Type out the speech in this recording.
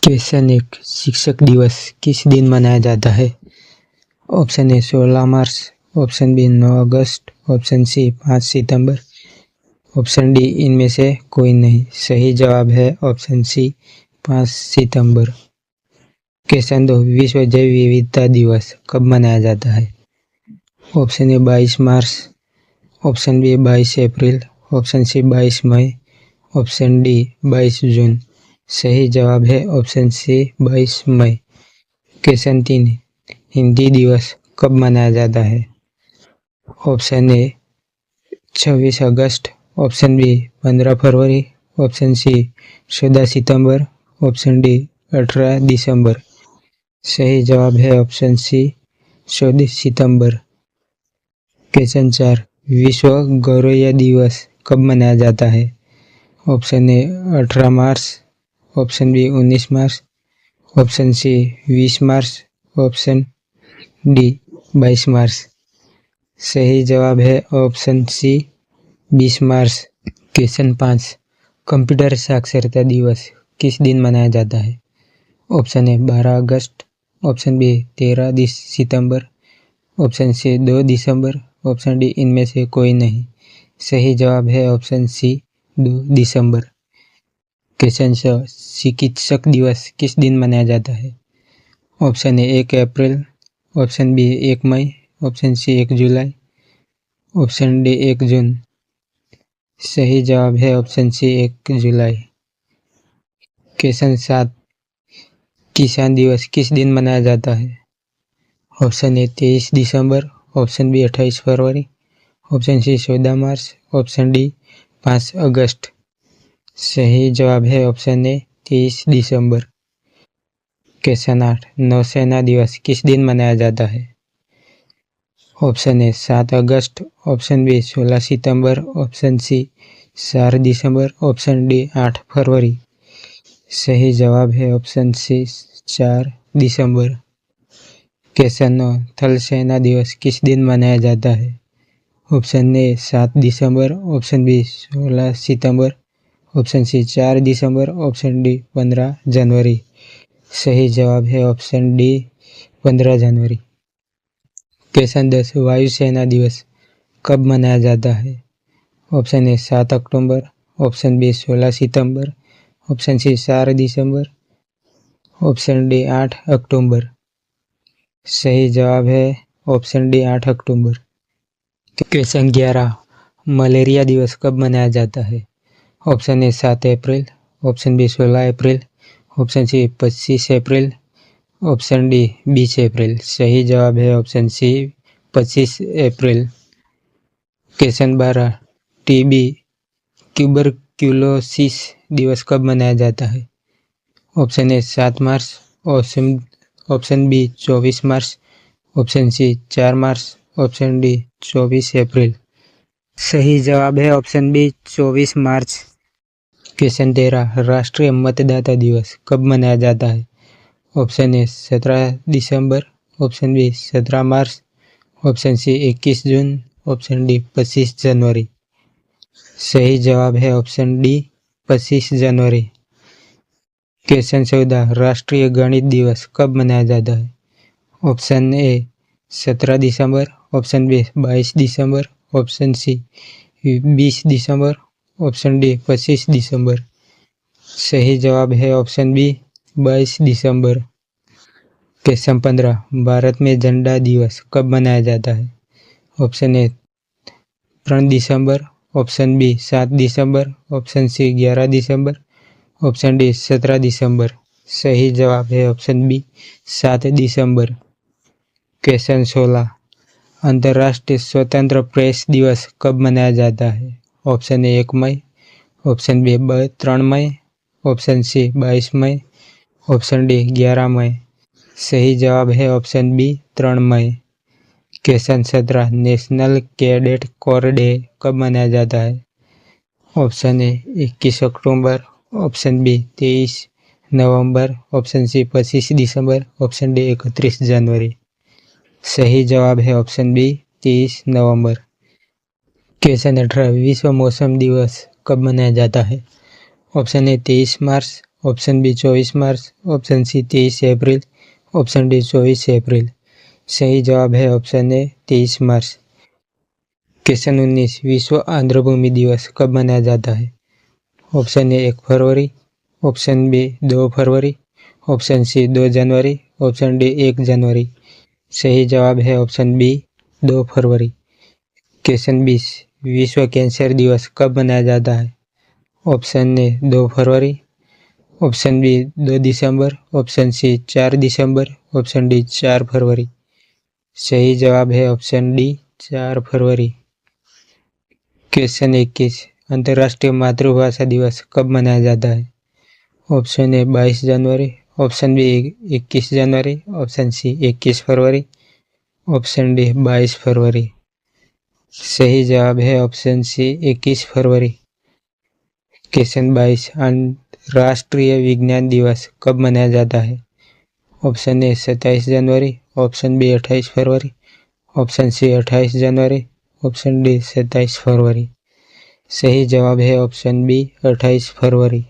Question 1 शिक्षक दिवस किस दिन मनाया जाता है? ऑप्शन ए 16 मार्च, ऑप्शन बी 9 अगस्त, ऑप्शन सी 5 सितंबर, ऑप्शन डी इनमें से कोई नहीं। सही जवाब है ऑप्शन सी 5 सितंबर। क्वेश्चन 2 विश्व जैव विविधता दिवस कब मनाया जाता है? ऑप्शन ए 22 मार्च, ऑप्शन बी 22 अप्रैल, ऑप्शन सी 22 मई, ऑप्शन डी 22 जून। सही जवाब है ऑप्शन सी 22 मई। क्वेश्चन 3 हिंदी दिवस कब मनाया जाता है? ऑप्शन ए 26 अगस्त, ऑप्शन बी 15 फरवरी, ऑप्शन सी 14 सितंबर, ऑप्शन डी 18 दिसंबर। सही जवाब है ऑप्शन सी 14 सितंबर। क्वेश्चन 4 विश्व गौरैया दिवस कब मनाया जाता है? ऑप्शन ए 18 मार्च, ऑप्शन बी 19 मार्च, ऑप्शन सी 20 मार्च, ऑप्शन डी 22 मार्च। सही जवाब है ऑप्शन सी 20 मार्च। क्वेश्चन 5 कंप्यूटर साक्षरता दिवस किस दिन मनाया जाता है? ऑप्शन ए 12 अगस्त, ऑप्शन बी 13 सितंबर, ऑप्शन सी 2 दिसंबर, ऑप्शन डी इनमें से कोई नहीं। सही जवाब है ऑप्शन सी 2 दिसंबर। क्वेश्चन 6 चिकित्सक दिवस किस दिन मनाया जाता है? ऑप्शन ए 1 अप्रैल, ऑप्शन बी 1 मई, ऑप्शन सी 1 जुलाई, ऑप्शन डी 1 जून। सही जवाब है ऑप्शन सी 1 जुलाई। क्वेश्चन 7 किसान दिवस किस दिन मनाया जाता है? ऑप्शन ए 23 दिसंबर, ऑप्शन बी 28 फरवरी, ऑप्शन सी 14 मार्च, ऑप्शन डी 5 अगस्त। सही जवाब है ऑप्शन ए 23 दिसंबर। क्वेश्चन 8 नौसेना दिवस किस दिन मनाया जाता है? ऑप्शन ए 7 अगस्त, ऑप्शन बी 16 सितंबर, ऑप्शन सी 4 दिसंबर, ऑप्शन डी 8 फरवरी। सही जवाब है ऑप्शन सी 4 दिसंबर। क्वेश्चन 9 थल सेना दिवस किस दिन मनाया जाता है? ऑप्शन ए 7 दिसंबर, ऑप्शन बी 16 सितंबर, ऑप्शन सी 4 दिसंबर, ऑप्शन डी 15 जनवरी। सही जवाब है ऑप्शन डी 15 जनवरी। क्वेश्चन 10 वायुसेना दिवस कब मनाया जाता है? ऑप्शन ए 7 अक्टूबर, ऑप्शन बी 16 सितंबर, ऑप्शन सी 4 दिसंबर, ऑप्शन डी 8 अक्टूबर। सही जवाब है ऑप्शन डी 8 अक्टूबर। क्वेश्चन 11 मलेरिया दिवस कब मनाया जाता है? ऑप्शन ए 7 अप्रैल, ऑप्शन बी 16 अप्रैल, ऑप्शन सी 25 अप्रैल, ऑप्शन डी 20 अप्रैल। सही जवाब है ऑप्शन सी 25 अप्रैल। क्वेश्चन 12 टीबी ट्यूबरक्यूलोसिस दिवस कब मनाया जाता है? Option A 7 March, option B 24 मार्च, ऑप्शन सी 4 मार्च, ऑप्शन डी 24 अप्रैल। सही जवाब है ऑप्शन बी 24 मार्च। क्वेश्चन 13 राष्ट्रीय मतदाता दिवस कब मनाया जाता है? ऑप्शन ए 17 दिसंबर, ऑप्शन बी 17 मार्च, ऑप्शन सी 21 जून, ऑप्शन डी 25 जनवरी। सही जवाब है ऑप्शन डी 25 जनवरी। क्वेश्चन 14 राष्ट्रीय गणित दिवस कब मनाया जाता है? ऑप्शन ए 17 दिसंबर, ऑप्शन बी 22 दिसंबर, ऑप्शन सी 20 दिसंबर, ऑप्शन डी 25 दिसंबर। सही जवाब है ऑप्शन बी 22 दिसंबर। क्वेश्चन 15 भारत में झंडा दिवस कब मनाया जाता है? ऑप्शन ए 3 दिसंबर, ऑप्शन बी 7 दिसंबर, ऑप्शन सी 11 दिसंबर, ऑप्शन डी 17 दिसंबर। सही जवाब है ऑप्शन बी 7 दिसंबर। क्वेश्चन 16 अंतर्राष्ट्रीय स्वतंत्र प्रेस दिवस कब मनाया जाता है? ऑप्शन ए 1 मई, ऑप्शन बी 3 मई, ऑप्शन सी 22 मई, ऑप्शन डी 11 मई। सही जवाब है ऑप्शन बी 3 मई। Question 17 national cadet corps day कब मनाया जाता है? ऑप्शन ए 21 अक्टूबर, ऑप्शन बी 23 नवंबर, ऑप्शन सी 25 दिसंबर, ऑप्शन डी 31 जनवरी। सही जवाब है ऑप्शन बी 23 नवंबर। क्वेश्चन 18 विश्व मौसम दिवस कब मनाया जाता है? ऑप्शन ए 23 मार्च, ऑप्शन बी 24 मार्च, ऑप्शन सी 23 अप्रैल, ऑप्शन डी 24 अप्रैल। सही जवाब है ऑप्शन ए 23 मार्च। क्वेश्चन 19, विश्व आर्द्र भूमि दिवस कब मनाया जाता है? ऑप्शन ए 1 फरवरी, ऑप्शन बी 2 फरवरी, ऑप्शन सी 2 जनवरी, ऑप्शन डी 1 जनवरी। सही जवाब है ऑप्शन बी 2 फरवरी। क्वेश्चन 20, विश्व कैंसर दिवस कब मनाया जाता है? ऑप्शन ए 2 फरवरी, ऑप्शन बी 2 दिसंबर, ऑप्शन सी 4 दिसंबर, ऑप्शन डी 4 फरवरी। सही जवाब है ऑप्शन डी 4 फरवरी। क्वेश्चन 21, अंतर्राष्ट्रीय मातृभाषा दिवस कब मनाया जाता है? ऑप्शन ए 22 जनवरी, ऑप्शन बी 21 जनवरी, ऑप्शन सी 21 फरवरी, ऑप्शन डी 22 फरवरी। सही जवाब है ऑप्शन सी 21 फरवरी। क्वेश्चन 22, अंतर्राष्ट्रीय विज्ञान दिवस कब मनाया जाता है? ऑप्शन ए 27 जनवरी, ऑप्शन बी 28 फरवरी, ऑप्शन सी 28 जनवरी, ऑप्शन डी 27 फरवरी। सही जवाब है ऑप्शन बी 28 फरवरी।